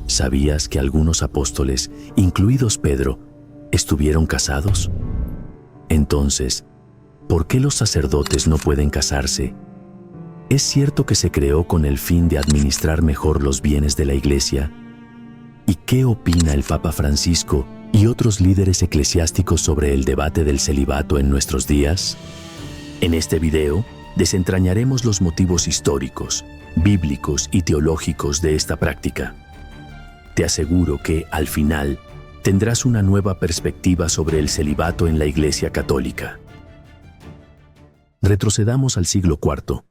¿Sabías que algunos apóstoles, incluidos Pedro, estuvieron casados? Entonces, ¿por qué los sacerdotes no pueden casarse? ¿Es cierto que se creó con el fin de administrar mejor los bienes de la Iglesia? ¿Y qué opina el Papa Francisco y otros líderes eclesiásticos sobre el debate del celibato en nuestros días? En este video, desentrañaremos los motivos históricos, bíblicos y teológicos de esta práctica. Te aseguro que, al final, tendrás una nueva perspectiva sobre el celibato en la Iglesia Católica. Retrocedamos al siglo IV.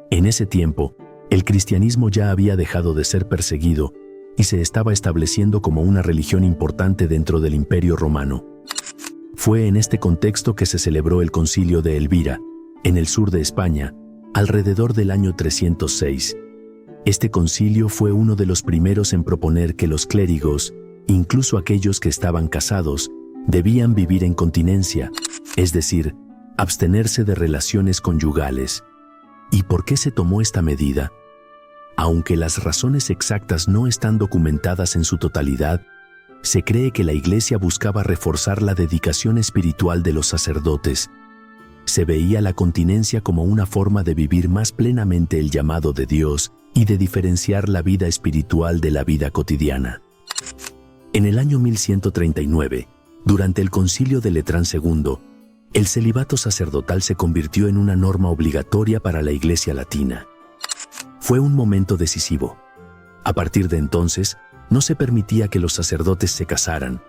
En ese tiempo, el cristianismo ya había dejado de ser perseguido y se estaba estableciendo como una religión importante dentro del Imperio Romano. Fue en este contexto que se celebró el Concilio de Elvira, en el sur de España, alrededor del año 306. Este concilio fue uno de los primeros en proponer que los clérigos, incluso aquellos que estaban casados, debían vivir en continencia, es decir, abstenerse de relaciones conyugales. ¿Y por qué se tomó esta medida? Aunque las razones exactas no están documentadas en su totalidad, se cree que la Iglesia buscaba reforzar la dedicación espiritual de los sacerdotes. Se veía la continencia como una forma de vivir más plenamente el llamado de Dios y de diferenciar la vida espiritual de la vida cotidiana. En el año 1139, durante el Concilio de Letrán II, el celibato sacerdotal se convirtió en una norma obligatoria para la Iglesia latina. Fue un momento decisivo. A partir de entonces, no se permitía que los sacerdotes se casaran,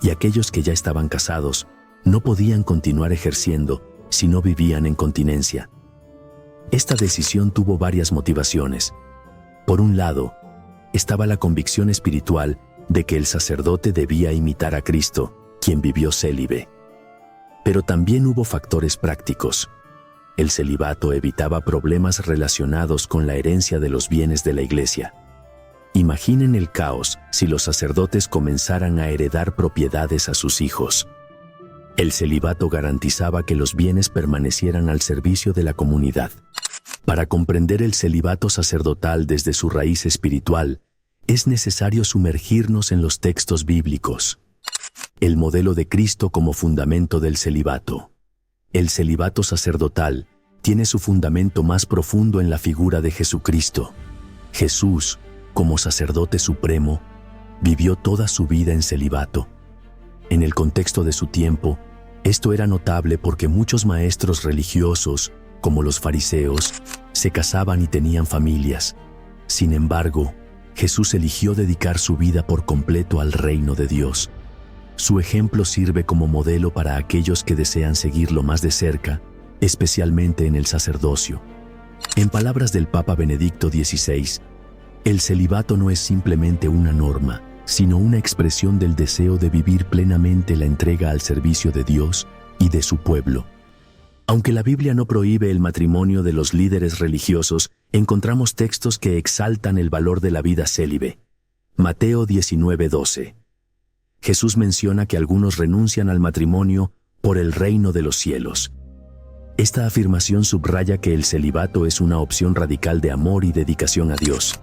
y aquellos que ya estaban casados no podían continuar ejerciendo si no vivían en continencia. Esta decisión tuvo varias motivaciones. Por un lado, estaba la convicción espiritual de que el sacerdote debía imitar a Cristo, quien vivió célibe. Pero también hubo factores prácticos. El celibato evitaba problemas relacionados con la herencia de los bienes de la Iglesia. Imaginen el caos si los sacerdotes comenzaran a heredar propiedades a sus hijos. El celibato garantizaba que los bienes permanecieran al servicio de la comunidad. Para comprender el celibato sacerdotal desde su raíz espiritual, es necesario sumergirnos en los textos bíblicos. El modelo de Cristo como fundamento del celibato. El celibato sacerdotal tiene su fundamento más profundo en la figura de Jesucristo. Jesús, como sacerdote supremo, vivió toda su vida en celibato. En el contexto de su tiempo, esto era notable porque muchos maestros religiosos, como los fariseos, se casaban y tenían familias. Sin embargo, Jesús eligió dedicar su vida por completo al reino de Dios. Su ejemplo sirve como modelo para aquellos que desean seguirlo más de cerca, especialmente en el sacerdocio. En palabras del Papa Benedicto XVI, el celibato no es simplemente una norma, sino una expresión del deseo de vivir plenamente la entrega al servicio de Dios y de su pueblo. Aunque la Biblia no prohíbe el matrimonio de los líderes religiosos, encontramos textos que exaltan el valor de la vida célibe. Mateo 19:12. Jesús menciona que algunos renuncian al matrimonio por el reino de los cielos. Esta afirmación subraya que el celibato es una opción radical de amor y dedicación a Dios.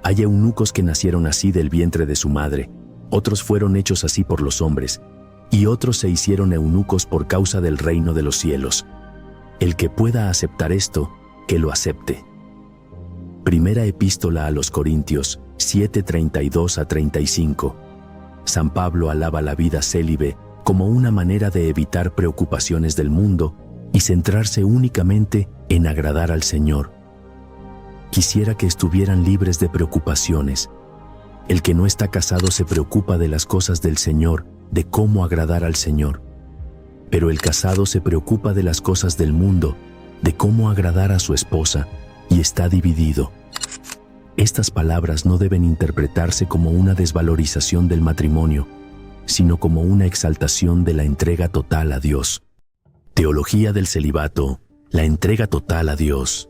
Hay eunucos que nacieron así del vientre de su madre, otros fueron hechos así por los hombres, y otros se hicieron eunucos por causa del reino de los cielos. El que pueda aceptar esto, que lo acepte. Primera Epístola a los Corintios, 7:32-35. San Pablo alaba la vida célibe como una manera de evitar preocupaciones del mundo y centrarse únicamente en agradar al Señor. Quisiera que estuvieran libres de preocupaciones. El que no está casado se preocupa de las cosas del Señor, de cómo agradar al Señor. Pero el casado se preocupa de las cosas del mundo, de cómo agradar a su esposa, y está dividido. Estas palabras no deben interpretarse como una desvalorización del matrimonio, sino como una exaltación de la entrega total a Dios. Teología del celibato, la entrega total a Dios.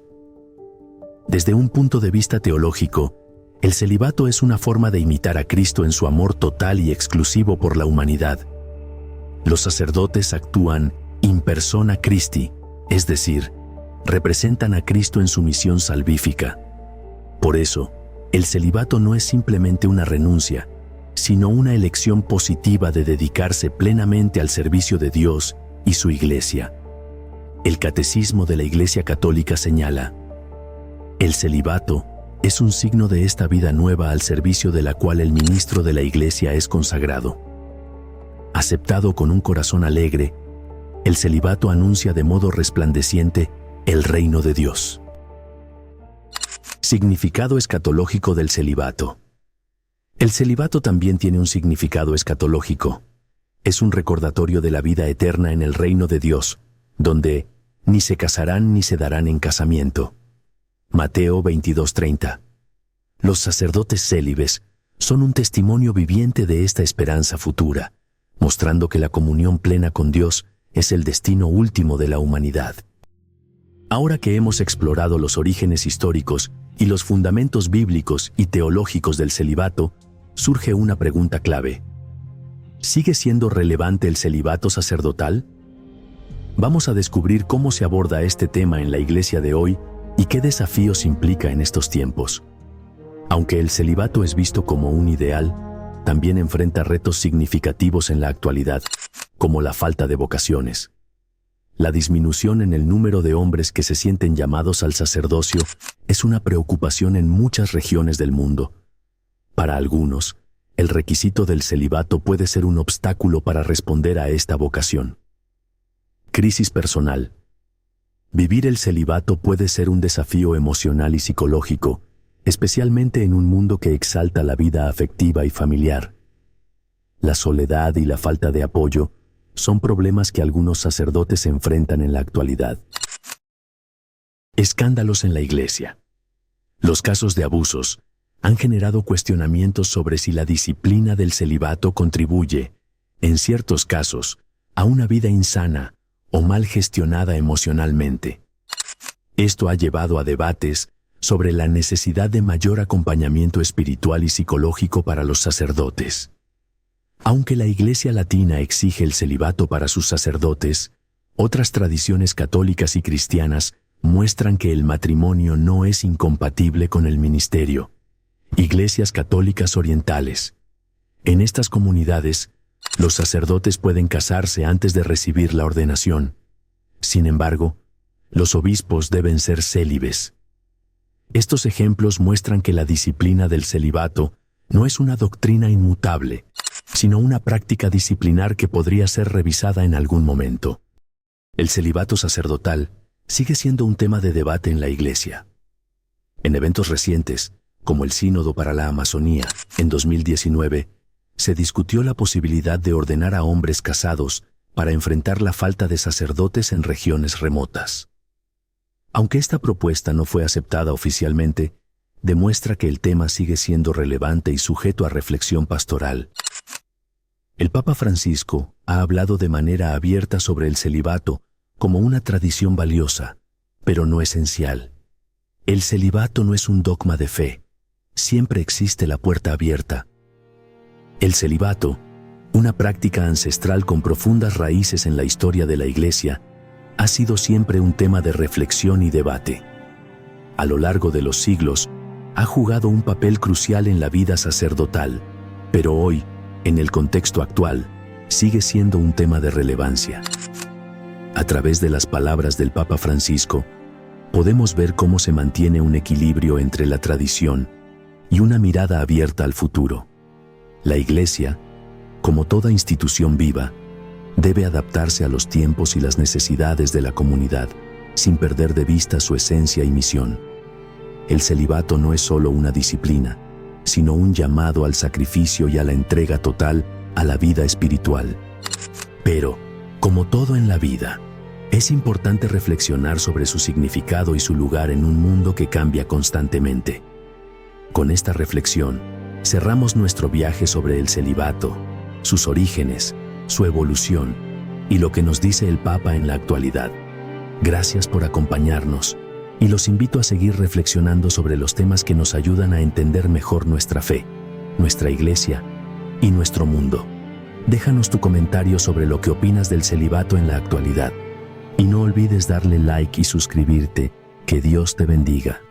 Desde un punto de vista teológico, el celibato es una forma de imitar a Cristo en su amor total y exclusivo por la humanidad. Los sacerdotes actúan in persona Christi, es decir, representan a Cristo en su misión salvífica. Por eso, El celibato no es simplemente una renuncia, sino una elección positiva de dedicarse plenamente al servicio de Dios y su Iglesia. El Catecismo de la Iglesia Católica señala: el celibato es un signo de esta vida nueva al servicio de la cual el ministro de la Iglesia es consagrado. Aceptado con un corazón alegre, el celibato anuncia de modo resplandeciente el reino de Dios. Significado escatológico del celibato. El celibato también tiene un significado escatológico. Es un recordatorio de la vida eterna en el reino de Dios, donde ni se casarán ni se darán en casamiento. Mateo 22:30. Los sacerdotes célibes son un testimonio viviente de esta esperanza futura, mostrando que la comunión plena con Dios es el destino último de la humanidad. Ahora que hemos explorado los orígenes históricos y los fundamentos bíblicos y teológicos del celibato, surge una pregunta clave. ¿Sigue siendo relevante el celibato sacerdotal? Vamos a descubrir cómo se aborda este tema en la Iglesia de hoy y qué desafíos implica en estos tiempos. Aunque el celibato es visto como un ideal, también enfrenta retos significativos en la actualidad, como la falta de vocaciones. La disminución en el número de hombres que se sienten llamados al sacerdocio es una preocupación en muchas regiones del mundo. Para algunos, el requisito del celibato puede ser un obstáculo para responder a esta vocación. Crisis personal. Vivir el celibato puede ser un desafío emocional y psicológico, especialmente en un mundo que exalta la vida afectiva y familiar. La soledad y la falta de apoyo son problemas que algunos sacerdotes enfrentan en la actualidad. Escándalos en la Iglesia. Los casos de abusos han generado cuestionamientos sobre si la disciplina del celibato contribuye, en ciertos casos, a una vida insana o mal gestionada emocionalmente. Esto ha llevado a debates sobre la necesidad de mayor acompañamiento espiritual y psicológico para los sacerdotes. Aunque la Iglesia Latina exige el celibato para sus sacerdotes, otras tradiciones católicas y cristianas muestran que el matrimonio no es incompatible con el ministerio. Iglesias católicas orientales. En estas comunidades, los sacerdotes pueden casarse antes de recibir la ordenación. Sin embargo, los obispos deben ser célibes. Estos ejemplos muestran que la disciplina del celibato no es una doctrina inmutable, sino una práctica disciplinar que podría ser revisada en algún momento. El celibato sacerdotal sigue siendo un tema de debate en la Iglesia. En eventos recientes, como el Sínodo para la Amazonía, en 2019, se discutió la posibilidad de ordenar a hombres casados para enfrentar la falta de sacerdotes en regiones remotas. Aunque esta propuesta no fue aceptada oficialmente, demuestra que el tema sigue siendo relevante y sujeto a reflexión pastoral. El Papa Francisco ha hablado de manera abierta sobre el celibato como una tradición valiosa, pero no esencial. El celibato no es un dogma de fe. Siempre existe la puerta abierta. El celibato, una práctica ancestral con profundas raíces en la historia de la Iglesia, ha sido siempre un tema de reflexión y debate. A lo largo de los siglos, ha jugado un papel crucial en la vida sacerdotal, pero hoy, en el contexto actual, sigue siendo un tema de relevancia. A través de las palabras del Papa Francisco, podemos ver cómo se mantiene un equilibrio entre la tradición y una mirada abierta al futuro. La Iglesia, como toda institución viva, debe adaptarse a los tiempos y las necesidades de la comunidad, sin perder de vista su esencia y misión. El celibato no es solo una disciplina, sino un llamado al sacrificio y a la entrega total a la vida espiritual. Pero, como todo en la vida, es importante reflexionar sobre su significado y su lugar en un mundo que cambia constantemente. Con esta reflexión, cerramos nuestro viaje sobre el celibato, sus orígenes, su evolución y lo que nos dice el Papa en la actualidad. Gracias por acompañarnos y los invito a seguir reflexionando sobre los temas que nos ayudan a entender mejor nuestra fe, nuestra Iglesia y nuestro mundo. Déjanos tu comentario sobre lo que opinas del celibato en la actualidad. Y no olvides darle like y suscribirte. Que Dios te bendiga.